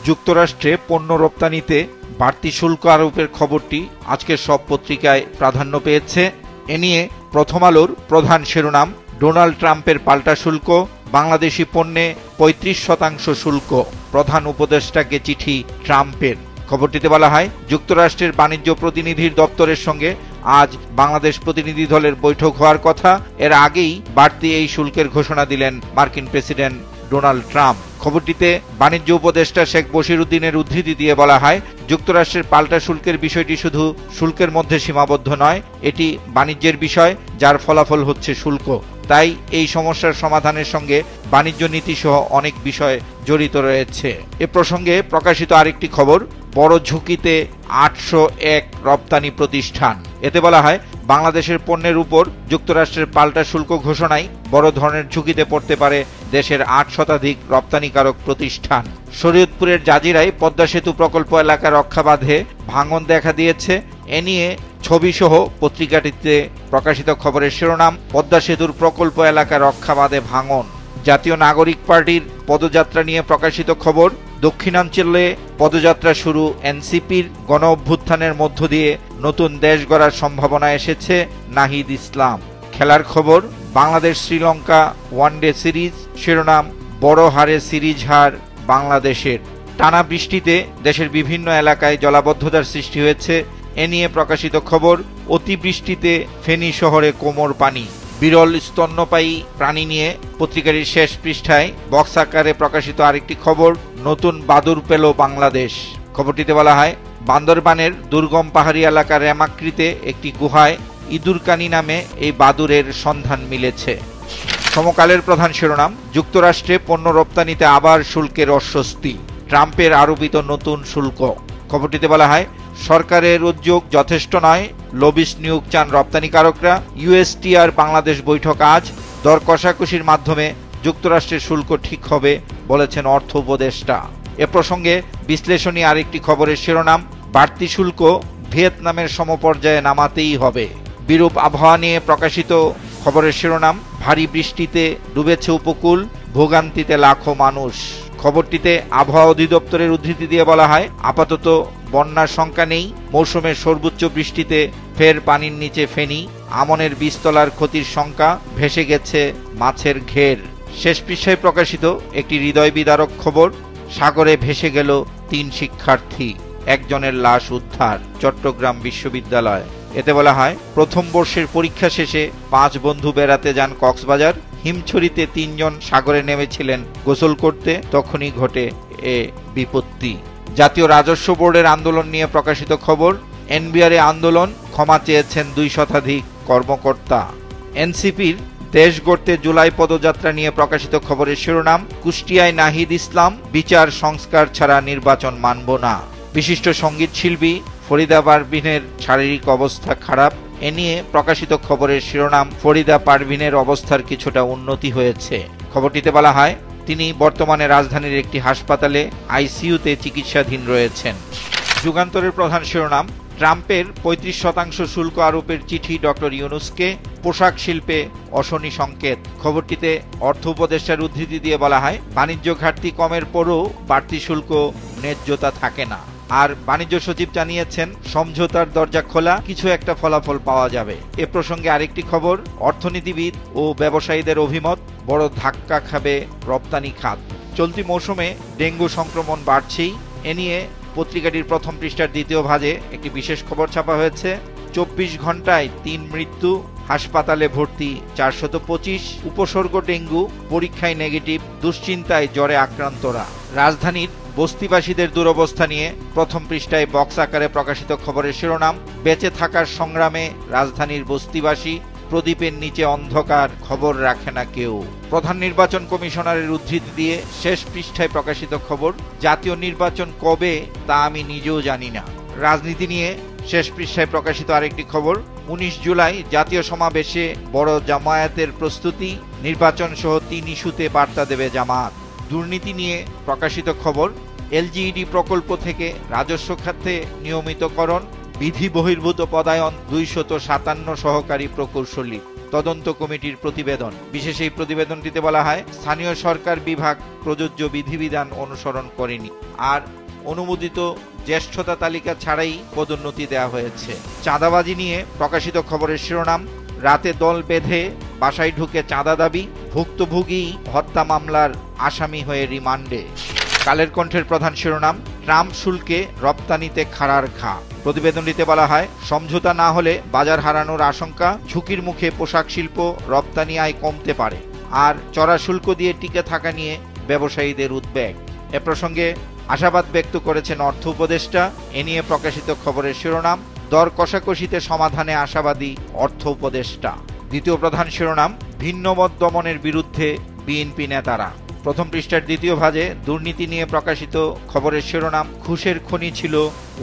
যুক্তরাষ্ট্রে পণ্য রপ্তানিতে বাড়তি শুল্ক আরোপের খবরটি আজকের সব পত্রিকায় প্রাধান্য পেয়েছে। এ নিয়ে প্রথম আলোর প্রধান শিরোনাম, ডোনাল্ড ট্রাম্পের পাল্টা শুল্ক, বাংলাদেশি পণ্যে ৩৫% শুল্ক, প্রধান উপদেষ্টাকে চিঠি ট্রাম্পের। খবরটিতে বলা হয়, যুক্তরাষ্ট্রের বাণিজ্য প্রতিনিধির দপ্তরের সঙ্গে আজ বাংলাদেশ প্রতিনিধি দলের বৈঠক হওয়ার কথা। এর আগেই বাড়তি এই শুল্কের ঘোষণা দিলেন মার্কিন প্রেসিডেন্ট ডোনাল্ড ট্রাম্প। খবরটিতে বাণিজ্য উপদেষ্টা শেখ বশিরউদ্দিনের উদ্ধৃতি দিয়ে বলা হয়, যুক্তরাষ্ট্রের পাল্টা শুল্কের বিষয়টি শুধু শুল্কের মধ্যে সীমাবদ্ধ নয়, এটি বাণিজ্যের বিষয়, যার ফলাফল হচ্ছে শুল্ক। তাই এই সমস্যার সমাধানের সঙ্গে বাণিজ্য নীতি সহ অনেক বিষয় জড়িত রয়েছে। এ প্রসঙ্গে প্রকাশিত আরেকটি খবর, বড় ঝুঁকিতে 801 রপ্তানি প্রতিষ্ঠান। এতে বলা হয়, বাংলাদেশের পণ্যের উপর যুক্তরাষ্ট্রের পাল্টা শুল্ক ঘোষণায় বড় ধরনের ঝুঁকিতে পড়তে পারে দেশের 8 শতাধিক রপ্তানিকারক প্রতিষ্ঠান। শরীয়তপুরের জাজিরায় পদ্মা সেতু প্রকল্প এলাকা রক্ষা বাঁধে ভাঙন দেখা দিয়েছে। এ নিয়ে ছবিসহ পত্রিকাটিতে প্রকাশিত খবরের শিরোনাম, পদ্মা সেতুর প্রকল্প এলাকা রক্ষা বাঁধে ভাঙন। জাতীয় নাগরিক পার্টির পদযাত্রা নিয়ে প্রকাশিত খবর, দক্ষিণাঞ্চলে পদযাত্রা শুরু এনসিপির, গণ অভ্যুত্থানের মধ্য দিয়ে নতুন দেশ গড়ার সম্ভাবনা এসেছে, নাহিদ ইসলাম। খেলার খবর, বাংলাদেশ শ্রীলঙ্কা ওয়ানডে সিরিজ, শিরোনাম, বড় হারে সিরিজ হার বাংলাদেশের। টানা বৃষ্টিতে দেশের বিভিন্ন এলাকায় জলাবদ্ধতার সৃষ্টি হয়েছে। এ নিয়ে প্রকাশিত খবর, অতিবৃষ্টিতে ফেনী শহরে কোমর পানি। বিরল স্তন্যপায়ী প্রাণী নিয়ে পত্রিকাটির শেষ পৃষ্ঠায় বক্স আকারে প্রকাশিত আরেকটি খবর, নতুন বাদুড় পেল বাংলাদেশ। খবরটিতে বলা হয়, বান্দরবানের দুর্গম পাহাড়ি এলাকার রেমাকৃতে একটি গুহায় ইঁদুরকানি নামে এই বাদুড়ের সন্ধান মিলেছে। সমকালের প্রধান শিরোনাম, যুক্তরাষ্ট্রে পণ্য রপ্তানিতে আবার শুল্কের অস্বস্তি, ট্রাম্পের আরোপিত নতুন শুল্ক। খবরটিতে বলা হয়, সরকারের উদ্যোগ যথেষ্ট নয়, লবিস্ট নিয়োগ চান রপ্তানিকারকরা। ইউএসটিআর বাংলাদেশ বৈঠক আজ, দর কষাকষির মাধ্যমে যুক্তরাষ্ট্রের শুল্ক ঠিক হবে বলেছেন অর্থ উপদেষ্টা। এ প্রসঙ্গে বিশ্লেষণী আরেকটি খবরের শিরোনাম, বাড়তি শুল্ক ভিয়েতনামের সমপর্যায়ে নামাতেই হবে। বিরূপ আবহাওয়া নিয়ে প্রকাশিত খবরের শিরোনাম, ভারী বৃষ্টিতে ডুবেছে উপকূল, ভোগান্তিতে লাখো মানুষ। খবরটিতে আবহাওয়া অধিদপ্তরের উদ্ধৃতি দিয়ে বলা হয়, আপাতত বন্যার শঙ্কা নেই, মৌসুমের সর্বোচ্চ বৃষ্টিতে ফের পানির নিচে ফেনী, আমনের বীজতলার ক্ষতির শঙ্কা, ভেসে গেছে মাছের ঘের। শেষ পৃষ্ঠায় প্রকাশিত একটি হৃদয় বিদারক খবর, সাগরে ভেসে গেল 3 শিক্ষার্থী, একজনের লাশ উদ্ধার, চট্টগ্রাম বিশ্ববিদ্যালয়। এতে বলা হয়, প্রথম বর্ষের পরীক্ষা শেষে 5 বন্ধু বেড়াতে যান কক্সবাজার। হিমছড়িতে 3 জন সাগরে নেমেছিলেন গোসল করতে, তখনই ঘটে এ বিপত্তি। জাতীয় রাজস্ব বোর্ডের আন্দোলন নিয়ে প্রকাশিত খবর, এনবিআরে আন্দোলন, ক্ষমা চেয়েছেন 2 শতাধিক কর্মকর্তা। এনসিপির দেশ গড়তে জুলাই পদযাত্রা নিয়ে প্রকাশিত খবরের শিরোনাম, কুষ্টিয়ায় নাহিদ ইসলাম, বিচার সংস্কার ছাড়া নির্বাচন মানব না। বিশিষ্ট সঙ্গীত শিল্পী ফরিদা পারভিনের শারীরিক অবস্থা খারাপ। এ নিয়ে প্রকাশিত খবরের শিরোনাম, ফরিদা পারভিনের অবস্থার কিছুটা উন্নতি হয়েছে। খবরটিতে বলা হয়, তিনি বর্তমানে রাজধানীর একটি হাসপাতালে আইসিইউতে চিকিৎসাধীন রয়েছেন। যুগান্তরের প্রধান শিরোনাম, ট্রাম্পের 35% শুল্ক আরোপের চিঠি ডক্টর ইউনূসকে, পোশাক শিল্পে অশনি সংকেত। খবরটিতে অর্থ উপদেষ্টার উদ্ধৃতি দিয়ে বলা হয়, বাণিজ্য ঘাটতি কমের পরও বাড়তি শুল্ক ন্যায্যতা থাকে না। আর বাণিজ্য সচিব জানিয়েছেন, সমঝোতার দরজা খোলা, কিছু একটা ফলাফল পাওয়া যাবে। এ প্রসঙ্গে আরেকটি খবর, অর্থনীতিবিদ ও ব্যবসায়ীদের অভিমত, বড় ধাক্কা খাবে রপ্তানি খাত। চলতি মৌসুমে ডেঙ্গু সংক্রমণ বাড়ছেই। এ নিয়ে পত্রিকাটির প্রথম পৃষ্ঠার দ্বিতীয় ভাজে একটি বিশেষ খবর ছাপা হয়েছে, 24 ঘন্টায় 3 মৃত্যু, হাসপাতালে ভর্তি 425, উপসর্গ ডেঙ্গু, পরীক্ষায় নেগেটিভ, দুশ্চিন্তায় জ্বরে আক্রান্তরা। রাজধানীর বস্তিবাসীদের দুরবস্থা নিয়ে প্রথম পৃষ্ঠায় বক্স আকারে প্রকাশিত খবরের শিরোনাম, বেঁচে থাকার সংগ্রামে রাজধানীর বস্তিবাসী, প্রদীপের নিচে অন্ধকার, খবর রাখে না কেউ। প্রধান নির্বাচন কমিশনারের উদ্ধৃতি দিয়ে শেষ পৃষ্ঠায় প্রকাশিত খবর, জাতীয় নির্বাচন কবে তা আমি নিজেও জানি না। রাজনীতি নিয়ে শেষ পৃষ্ঠায় প্রকাশিত আরেকটি খবর, 19 জুলাই জাতীয় সমাবেশে বড় জামায়াতের প্রস্তুতি, নির্বাচন সহ 3 ইস্যুতে বার্তা দেবে জামায়াত। দুর্নীতি নিয়ে প্রকাশিত খবর, এলজিইডি প্রকল্প থেকে রাজস্ব খাতে নিয়মিতকরণ, বিধি বহির্ভূত পদায়ন 257 সহকারী প্রকৌশলী। তদন্ত কমিটির প্রতিবেদন। বিশেষ এই প্রতিবেদনটিতে বলা হয়, স্থানীয় সরকার বিভাগ প্রযোজ্য বিধিবিধান অনুসরণ করেনি, আর অনুমোদিত জ্যেষ্ঠতা তালিকা ছাড়াই পদোন্নতি দেওয়া হয়েছে। চাঁদাবাজি নিয়ে প্রকাশিত খবরের শিরোনাম, রাতে দল বেঁধে বাসায় ঢুকে চাঁদা দাবি, ভুক্তভোগী হত্যা মামলার আসামি হয়ে রিমান্ডে। কালের কণ্ঠের প্রধান শিরোনাম, ট্রাম্প শুল্কে রপ্তানিতে খাড়ার ঘা। প্রতিবেদনটিতে বলা হয়, সমঝোতা না হলে বাজার হারানোর আশঙ্কা, ঝুঁকির মুখে পোশাক শিল্প, রপ্তানি আয় কমতে পারে, আর চড়া শুল্ক দিয়ে টিকে থাকা নিয়ে ব্যবসায়ীদের উদ্বেগ। এ প্রসঙ্গে আশাবাদ ব্যক্ত করেছেন অর্থ উপদেষ্টা। এ নিয়ে প্রকাশিত খবরের শিরোনাম, দর কষাকষিতে সমাধানে আশাবাদী অর্থ উপদেষ্টা। দ্বিতীয় প্রধান শিরোনাম, ভিন্নমত দমনের বিরুদ্ধে বিএনপি নেতারা। প্রথম পৃষ্ঠার দ্বিতীয় ভাগে দুর্নীতি নিয়ে প্রকাশিত খবরের শিরোনাম, ঘুষের খনি ছিল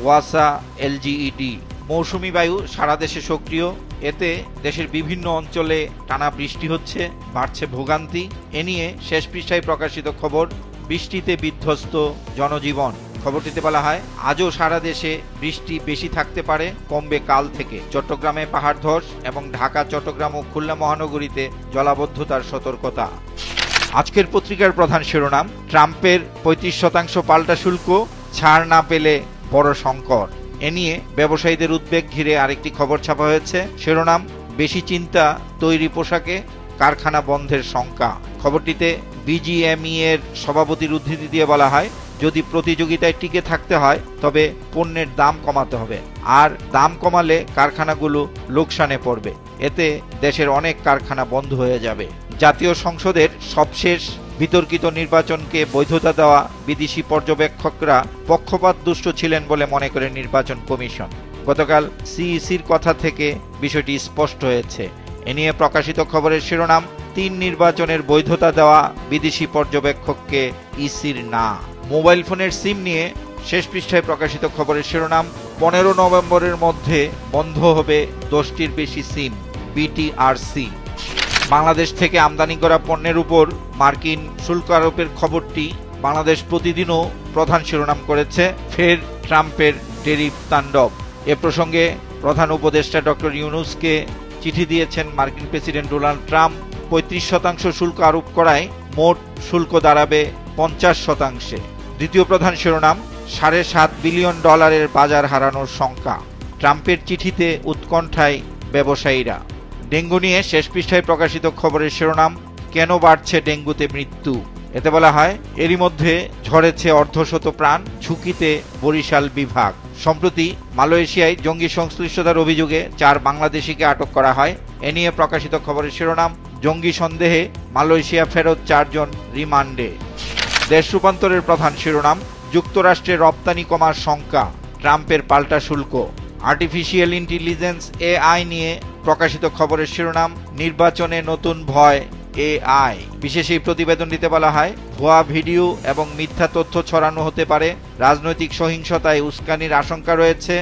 ওয়াসা এলজিইডি। মৌসুমি বায়ু সারা দেশে সক্রিয়, এতে দেশের বিভিন্ন অঞ্চলে টানা বৃষ্টি হচ্ছে, বাড়ছে ভোগান্তি। এ নিয়ে শেষ পৃষ্ঠায় প্রকাশিত খবর, বৃষ্টিতে বিধ্বস্ত জনজীবন। খবরটিতে বলা হয়, আজও সারা দেশে বৃষ্টি বেশি থাকতে পারে, কমবে কাল থেকে। চট্টগ্রামে পাহাড় ধস এবং ঢাকা, চট্টগ্রাম ও খুলনা মহানগরীতে জলাবদ্ধতার সতর্কতা। আজকের পত্রিকার প্রধান শিরোনাম, ট্রাম্পের 35% পাল্টা শুল্ক, ছাড় না পেলে বড় সংকট। এ নিয়ে ব্যবসায়ীদের উদ্বেগ ঘিরে আরেকটি খবর ছাপা হয়েছে। শিরোনাম, বেশি চিন্তা তৈরি পোশাকে, কারখানা বন্ধের শঙ্কা। খবরটিতে বিজিএমই এর সভাপতির উদ্ধৃতি দিয়ে বলা হয়, যদি প্রতিযোগিতায় টিকে থাকতে হয় তবে পণ্যের দাম কমাতে হবে, আর দাম কমালে কারখানাগুলো লোকসানে পড়বে। এতে দেশের অনেক কারখানা বন্ধ হয়ে যাবে। জাতীয় সংসদের সবশেষ বিতর্কিত নির্বাচনকে বৈধতা দেওয়া বিদেশি পর্যবেক্ষকরা পক্ষপাতদুষ্ট ছিলেন বলে মনে করে নির্বাচন কমিশন। গতকাল সিইসির কথা থেকে বিষয়টি স্পষ্ট হয়েছে। এ নিয়ে প্রকাশিত খবরের শিরোনাম, 3 নির্বাচনের বৈধতা দেওয়া বিদেশি পর্যবেক্ষককে ইসির না। মোবাইল ফোনের সিম নিয়ে শেষ পৃষ্ঠায় প্রকাশিত খবরের শিরোনাম, 15 নভেম্বরের মধ্যে বন্ধ হবে 10টির বেশি সিম, বিটিআরসি। বাংলাদেশ থেকে আমদানি করা পণ্যের উপর মার্কিন শুল্ক আরোপের খবরটি বাংলাদেশ প্রতিদিনও প্রধান শিরোনাম করেছে। ফের ট্রাম্পের ট্যারিফ তাণ্ডব। এ প্রসঙ্গে প্রধান উপদেষ্টা ডক্টর ইউনূসকে চিঠি দিয়েছেন মার্কিন প্রেসিডেন্ট ডোনাল্ড ট্রাম্প। 35% শুল্ক আরোপ করায় মোট শুল্ক দাঁড়াবে 50%। দ্বিতীয় প্রধান শিরোনাম, $7.5 বিলিয়ন বাজার হারানোর শঙ্কা। ট্রাম্পের চিঠিতে উৎকণ্ঠায় ব্যবসায়ীরা। ডেঙ্গু নিয়ে শেষ পৃষ্ঠায় প্রকাশিত খবরের শিরোনাম, কেন বাড়ছে ডেঙ্গুতে মৃত্যু। এতে বলা হয়, এরই মধ্যে ঝরেছে অর্ধশত প্রাণ, ঝুঁকিতে বরিশাল বিভাগ। সম্প্রতি মালয়েশিয়ায় জঙ্গি সংশ্লিষ্টতার অভিযোগে 4 বাংলাদেশিকে আটক করা হয়। এ নিয়ে প্রকাশিত খবরের শিরোনাম, জঙ্গি সন্দেহে মালয়েশিয়া ফেরত 4 জন রিমান্ডে। দেশ রূপান্তরের প্রধান শিরোনাম, যুক্তরাষ্ট্রে রপ্তানি কমার শঙ্কা, ট্রাম্পের পাল্টা শুল্ক। আর্টিফিশিয়াল ইন্টেলিজেন্স এআই নিয়ে প্রকাশিত খবরের শিরোনাম, নির্বাচনে নতুন ভয় এআই। বিশেষ এই প্রতিবেদনটিতে বলা হয়, ভুয়া ভিডিও এবং মিথ্যা তথ্য ছড়ানো হতে পারে, রাজনৈতিক সহিংসতায় উস্কানির আশঙ্কা রয়েছে,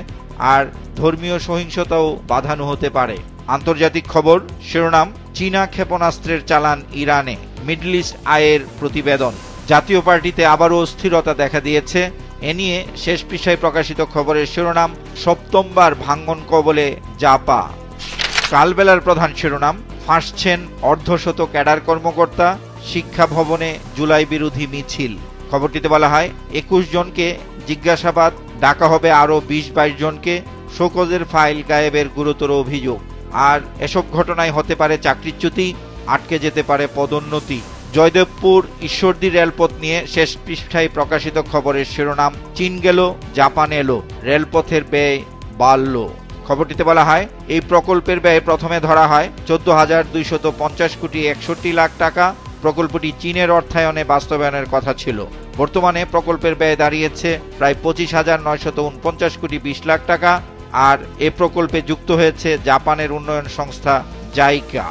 আর ধর্মীয় সহিংসতাও বাধানো হতে পারে। আন্তর্জাতিক খবর শিরোনাম, চীনা ক্ষেপণাস্ত্রের চালান ইরানে, মিডল ইস্ট আইয়ের প্রতিবেদন। জাতীয় পার্টিতে আবারও অস্থিরতা দেখা দিয়েছে। এ নিয়ে শেষ পৃষ্ঠায় প্রকাশিত খবরের শিরোনাম, সপ্তমবার ভাঙন কবলে জাপা। কালবেলার প্রধান শিরোনাম, ফাঁসছেন অর্ধশত ক্যাডার কর্মকর্তা, শিক্ষা ভবনে জুলাই বিরোধী মিছিল। খবরটিতে বলা হয়, 21 জনকে জিজ্ঞাসাবাদ, ডাকা হবে আরও 20-22 জনকে। শোকজের ফাইল গায়েবের গুরুতর অভিযোগ। আর এসব ঘটনায় হতে পারে চাকরিচ্যুতি, আটকে যেতে পারে পদোন্নতি। জয়দেবপুর ঈশ্বরদী রেলপথ নিয়ে শেষ পৃষ্ঠায় প্রকাশিত খবরের শিরোনাম, চীন গেল জাপান এলো, রেলপথের ব্যয় বাড়ল। খবরটিতে বলা হয়, এই প্রকল্পের ব্যয় প্রথমে ধরা হয় 14,250 কোটি 61 লাখ টাকা। প্রকল্পটি চীনের অর্থায়নে বাস্তবায়নের কথা ছিল। বর্তমানে প্রকল্পের ব্যয় দাঁড়িয়েছে প্রায় 25,949 কোটি 20 লাখ টাকা। আর এ প্রকল্পে যুক্ত হয়েছে জাপানের উন্নয়ন সংস্থা জাইকা।